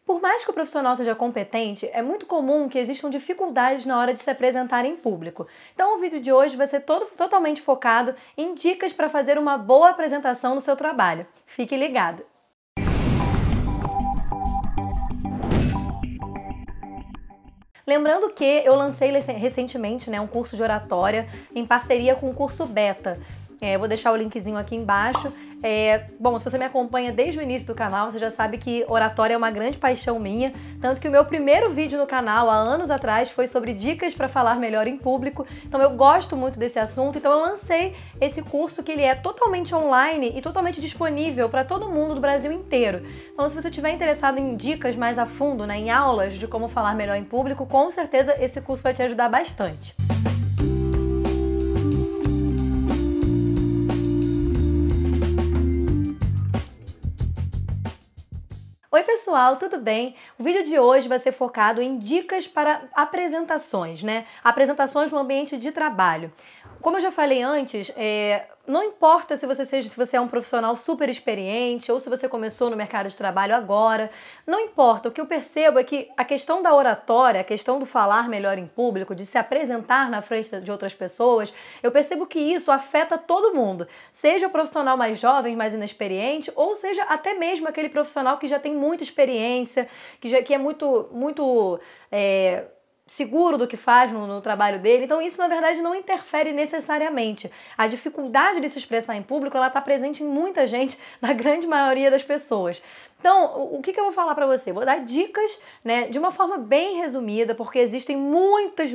Por mais que o profissional seja competente, é muito comum que existam dificuldades na hora de se apresentar em público. Então o vídeo de hoje vai ser totalmente focado em dicas para fazer uma boa apresentação no seu trabalho. Fique ligado! Lembrando que eu lancei recentemente um curso de oratória em parceria com o curso Beta. Vou deixar o linkzinho aqui embaixo. Bom, se você me acompanha desde o início do canal, você já sabe que oratória é uma grande paixão minha, tanto que o meu primeiro vídeo no canal, há anos atrás, foi sobre dicas para falar melhor em público. Então eu gosto muito desse assunto, então eu lancei esse curso que ele é totalmente online e totalmente disponível para todo mundo do Brasil inteiro. Então se você estiver interessado em dicas mais a fundo, em aulas de como falar melhor em público, com certeza esse curso vai te ajudar bastante. Oi pessoal, tudo bem? O vídeo de hoje vai ser focado em dicas para apresentações, Apresentações no ambiente de trabalho. Como eu já falei antes, não importa se você é um profissional super experiente ou se você começou no mercado de trabalho agora, não importa. O que eu percebo é que a questão da oratória, a questão do falar melhor em público, de se apresentar na frente de outras pessoas, eu percebo que isso afeta todo mundo, seja o profissional mais jovem, mais inexperiente, ou seja até mesmo aquele profissional que já tem muita experiência, que é muito seguro do que faz no trabalho dele. Então isso na verdade não interfere necessariamente. A dificuldade de se expressar em público, ela está presente em muita gente, na grande maioria das pessoas. Então, o que eu vou falar para você? Vou dar dicas, de uma forma bem resumida, porque existem muitos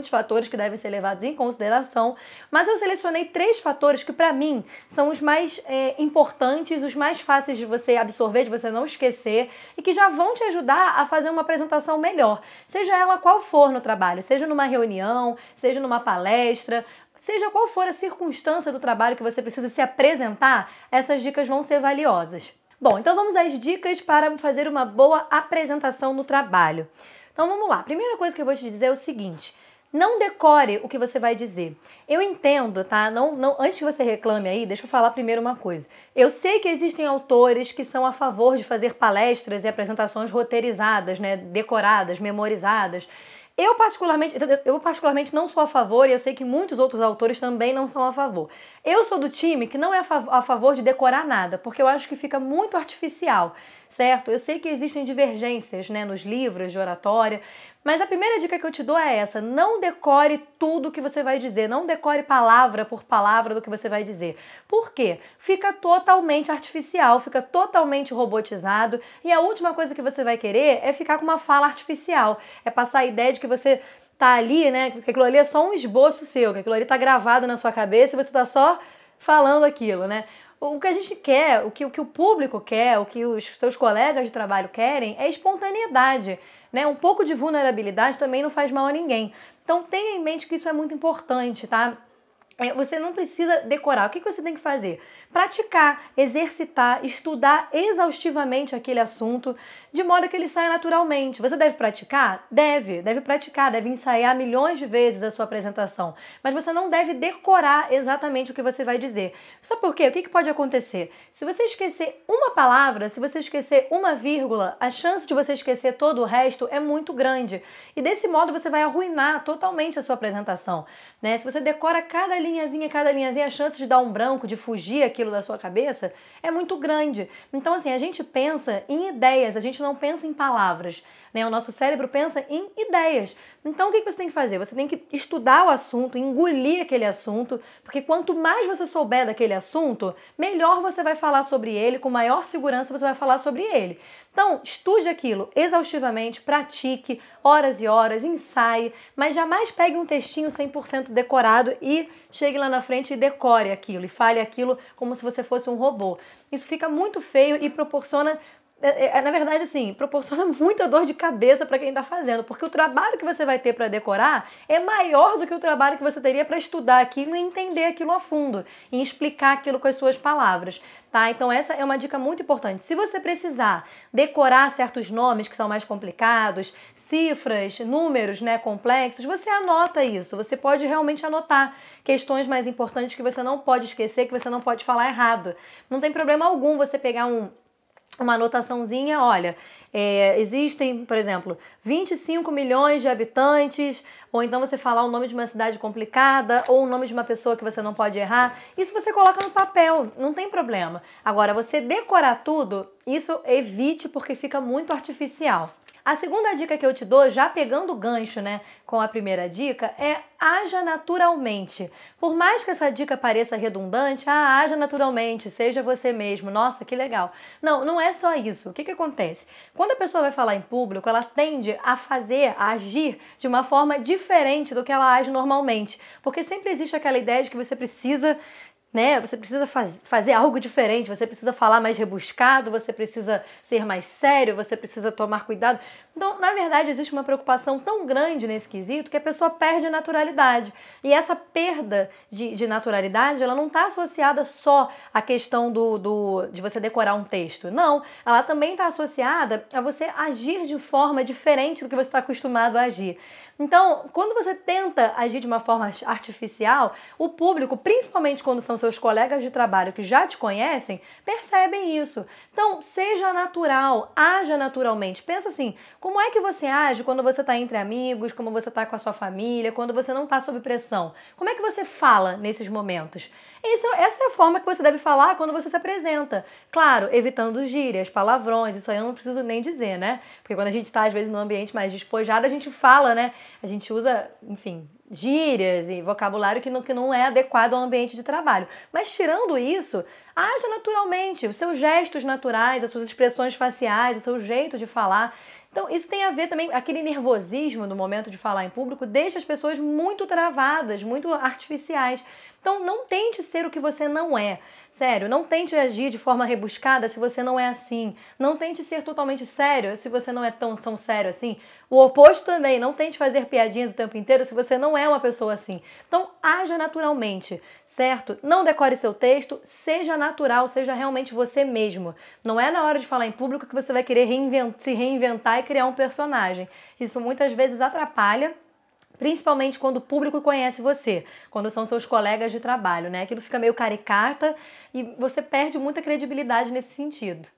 fatores que devem ser levados em consideração, mas eu selecionei 3 fatores que para mim são os mais importantes, os mais fáceis de você absorver, de você não esquecer e que já vão te ajudar a fazer uma apresentação melhor, seja ela qual for no trabalho, seja numa reunião, seja numa palestra, seja qual for a circunstância do trabalho que você precisa se apresentar, essas dicas vão ser valiosas. Bom, então vamos às dicas para fazer uma boa apresentação no trabalho. Então vamos lá. Primeira coisa que eu vou te dizer é o seguinte: não decore o que você vai dizer. Eu entendo, tá? Antes que você reclame aí, deixa eu falar primeiro uma coisa. Eu sei que existem autores que são a favor de fazer palestras e apresentações roteirizadas, decoradas, memorizadas. Eu particularmente não sou a favor e eu sei que muitos outros autores também não são a favor. Eu sou do time que não é a favor de decorar nada, porque eu acho que fica muito artificial, certo? Eu sei que existem divergências, nos livros de oratória, mas a primeira dica que eu te dou é essa: não decore tudo que você vai dizer, não decore palavra por palavra do que você vai dizer. Por quê? Fica totalmente artificial, fica totalmente robotizado e a última coisa que você vai querer é ficar com uma fala artificial, é passar a ideia de que você tá ali, que aquilo ali é só um esboço seu, que aquilo ali tá gravado na sua cabeça e você tá só falando aquilo, O que a gente quer, o que o público quer, o que os seus colegas de trabalho querem é espontaneidade, Um pouco de vulnerabilidade também não faz mal a ninguém. Então tenha em mente que isso é muito importante, tá? Você não precisa decorar. O que você tem que fazer? Praticar, exercitar, estudar exaustivamente aquele assunto, de modo que ele saia naturalmente. Você deve praticar? Deve praticar, deve ensaiar milhões de vezes a sua apresentação. Mas você não deve decorar exatamente o que você vai dizer. Sabe por quê? O que pode acontecer? Se você esquecer uma palavra, se você esquecer uma vírgula, a chance de você esquecer todo o resto é muito grande. E desse modo você vai arruinar totalmente a sua apresentação. Se você decora cada linhazinha, a chance de dar um branco, de fugir aquilo da sua cabeça, é muito grande. Então, assim, a gente pensa em ideias, a gente não pensa em palavras, O nosso cérebro pensa em ideias. Então, o que você tem que fazer? Você tem que estudar o assunto, engolir aquele assunto, porque quanto mais você souber daquele assunto, melhor você vai falar sobre ele, com maior segurança você vai falar sobre ele. Então, estude aquilo exaustivamente, pratique horas e horas, ensaie, mas jamais pegue um textinho 100% decorado e chegue lá na frente e decore aquilo, e fale aquilo como se você fosse um robô. Isso fica muito feio e proporciona na verdade, assim, proporciona muita dor de cabeça para quem está fazendo, porque o trabalho que você vai ter para decorar é maior do que o trabalho que você teria para estudar aquilo e entender aquilo a fundo, e explicar aquilo com as suas palavras, tá? Então essa é uma dica muito importante. Se você precisar decorar certos nomes que são mais complicados, cifras, números, complexos, você anota isso, você pode realmente anotar questões mais importantes que você não pode esquecer, que você não pode falar errado. Não tem problema algum você pegar uma anotaçãozinha, olha, Existem, por exemplo, 25 milhões de habitantes, ou então você falar o nome de uma cidade complicada, ou o nome de uma pessoa que você não pode errar. Isso você coloca no papel, não tem problema. Agora, você decorar tudo, isso evite porque fica muito artificial. A segunda dica que eu te dou, já pegando o gancho, né, com a primeira dica, é haja naturalmente. Por mais que essa dica pareça redundante, haja naturalmente, seja você mesmo. Nossa, que legal. Não, não é só isso. O que acontece? Quando a pessoa vai falar em público, ela tende a agir de uma forma diferente do que ela age normalmente. Porque sempre existe aquela ideia de que você precisa, né? Você precisa fazer algo diferente, você precisa falar mais rebuscado, você precisa ser mais sério, você precisa tomar cuidado. Então, na verdade, existe uma preocupação tão grande nesse quesito que a pessoa perde a naturalidade. E essa perda de naturalidade, ela não está associada só à questão de você decorar um texto. Não, ela também está associada a você agir de forma diferente do que você está acostumado a agir. Então, quando você tenta agir de uma forma artificial, o público, principalmente quando são seus colegas de trabalho que já te conhecem, percebem isso. Então, seja natural, haja naturalmente. Pensa assim, como é que você age quando você está entre amigos, como você está com a sua família, quando você não está sob pressão? Como é que você fala nesses momentos? Essa é a forma que você deve falar quando você se apresenta. Claro, evitando gírias, palavrões, isso aí eu não preciso nem dizer, né? Porque quando a gente está, às vezes, num ambiente mais despojado, a gente fala, né? A gente usa, enfim, gírias e vocabulário que não é adequado ao ambiente de trabalho. Mas tirando isso, haja naturalmente, os seus gestos naturais, as suas expressões faciais, o seu jeito de falar. Então, isso tem a ver também, aquele nervosismo no momento de falar em público deixa as pessoas muito travadas, muito artificiais. Então, não tente ser o que você não é. Sério, não tente agir de forma rebuscada se você não é assim. Não tente ser totalmente sério se você não é tão sério assim. O oposto também, não tente fazer piadinhas o tempo inteiro se você não é uma pessoa assim. Então, haja naturalmente, certo? Não decore seu texto, seja natural, seja realmente você mesmo. Não é na hora de falar em público que você vai querer se reinventar e criar um personagem. Isso muitas vezes atrapalha, principalmente quando o público conhece você, quando são seus colegas de trabalho, né? Aquilo fica meio caricata e você perde muita credibilidade nesse sentido.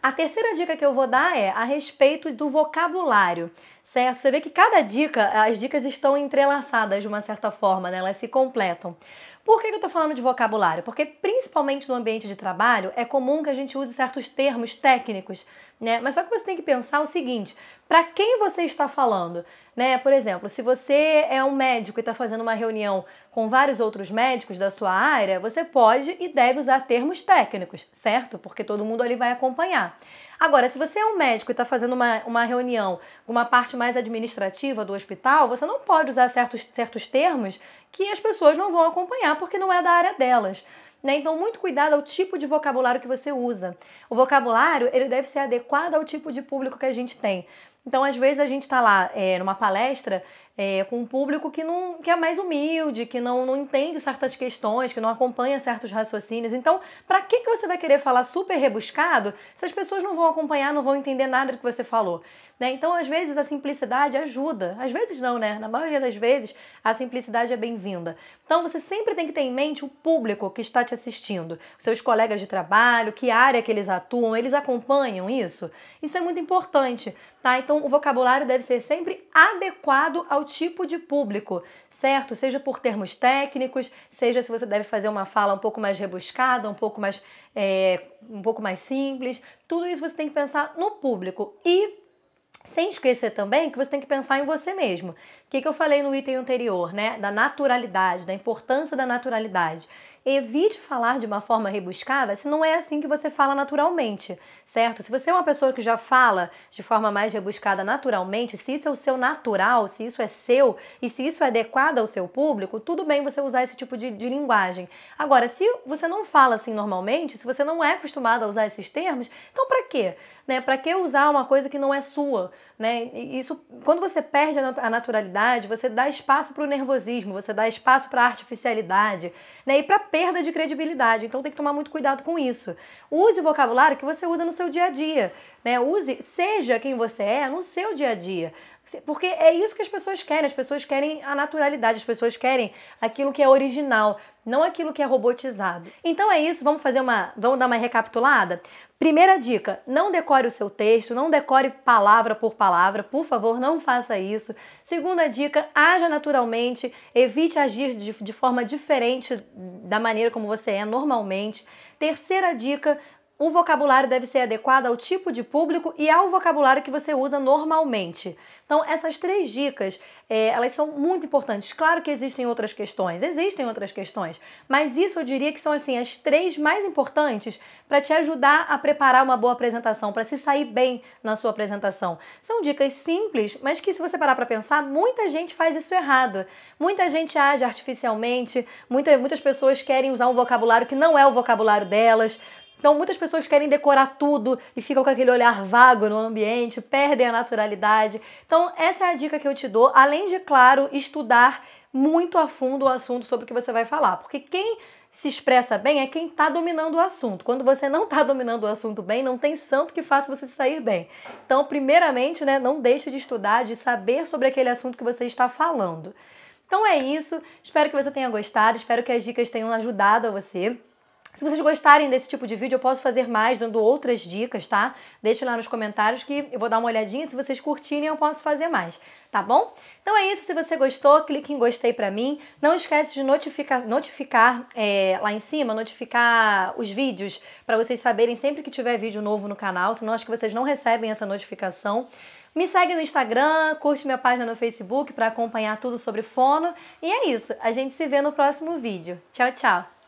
A terceira dica que eu vou dar é a respeito do vocabulário, certo? Você vê que cada dica, as dicas estão entrelaçadas de uma certa forma, né? Elas se completam. Por que eu tô falando de vocabulário? Porque principalmente no ambiente de trabalho é comum que a gente use certos termos técnicos, né? Mas só que você tem que pensar o seguinte, para quem você está falando, né? Por exemplo, se você é um médico e está fazendo uma reunião com vários outros médicos da sua área, você pode e deve usar termos técnicos, certo? Porque todo mundo ali vai acompanhar. Agora, se você é um médico e está fazendo uma reunião, uma parte mais administrativa do hospital, você não pode usar certos termos que as pessoas não vão acompanhar porque não é da área delas. Né? Então, muito cuidado ao tipo de vocabulário que você usa. O vocabulário, ele deve ser adequado ao tipo de público que a gente tem. Então, às vezes, a gente está lá numa palestra com um público que é mais humilde, que não entende certas questões, que não acompanha certos raciocínios. Então, para que você vai querer falar super rebuscado se as pessoas não vão acompanhar, não vão entender nada do que você falou? Né? Então, às vezes, a simplicidade ajuda. Às vezes não, né? Na maioria das vezes, a simplicidade é bem-vinda. Então, você sempre tem que ter em mente o público que está te assistindo. Os seus colegas de trabalho, que área que eles atuam, eles acompanham isso? Isso é muito importante, tá? Então, o vocabulário deve ser sempre adequado ao tipo de público, certo? Seja por termos técnicos, seja se você deve fazer uma fala um pouco mais rebuscada, um pouco mais simples. Tudo isso você tem que pensar no público. E sem esquecer também que você tem que pensar em você mesmo. O que eu falei no item anterior, né? Da naturalidade, da importância da naturalidade. Evite falar de uma forma rebuscada se não é assim que você fala naturalmente, certo? Se você é uma pessoa que já fala de forma mais rebuscada naturalmente, se isso é o seu natural, se isso é seu e se isso é adequado ao seu público, tudo bem você usar esse tipo de linguagem. Agora, se você não fala assim normalmente, se você não é acostumado a usar esses termos, então para quê? Né? Para que usar uma coisa que não é sua? Né? Isso, quando você perde a naturalidade, você dá espaço para o nervosismo, você dá espaço para a artificialidade, né? E para perda de credibilidade. Então tem que tomar muito cuidado com isso. Use o vocabulário que você usa no seu dia a dia. Né? Seja quem você é no seu dia a dia. Porque é isso que as pessoas querem a naturalidade, as pessoas querem aquilo que é original, não aquilo que é robotizado. Então é isso, vamos dar uma recapitulada? Primeira dica, não decore o seu texto, não decore palavra por palavra, por favor, não faça isso. Segunda dica, haja naturalmente, evite agir de forma diferente da maneira como você é normalmente. Terceira dica, o vocabulário deve ser adequado ao tipo de público e ao vocabulário que você usa normalmente. Então, essas 3 dicas, elas são muito importantes. Claro que existem outras questões, mas isso eu diria que são assim as 3 mais importantes para te ajudar a preparar uma boa apresentação, para se sair bem na sua apresentação. São dicas simples, mas que se você parar para pensar, muita gente faz isso errado. Muita gente age artificialmente, muitas pessoas querem usar um vocabulário que não é o vocabulário delas. Então, muitas pessoas querem decorar tudo e ficam com aquele olhar vago no ambiente, perdem a naturalidade. Então, essa é a dica que eu te dou, além de, claro, estudar muito a fundo o assunto sobre o que você vai falar. Porque quem se expressa bem é quem está dominando o assunto. Quando você não está dominando o assunto bem, não tem santo que faça você sair bem. Então, primeiramente, não deixe de estudar, de saber sobre aquele assunto que você está falando. Então é isso, espero que você tenha gostado, espero que as dicas tenham ajudado a você. Se vocês gostarem desse tipo de vídeo, eu posso fazer mais dando outras dicas, tá? Deixe lá nos comentários que eu vou dar uma olhadinha. Se vocês curtirem, eu posso fazer mais, tá bom? Então é isso. Se você gostou, clique em gostei pra mim. Não esquece de notificar lá em cima, notificar os vídeos para vocês saberem sempre que tiver vídeo novo no canal, senão acho que vocês não recebem essa notificação. Me segue no Instagram, curte minha página no Facebook para acompanhar tudo sobre fono. E é isso. A gente se vê no próximo vídeo. Tchau, tchau!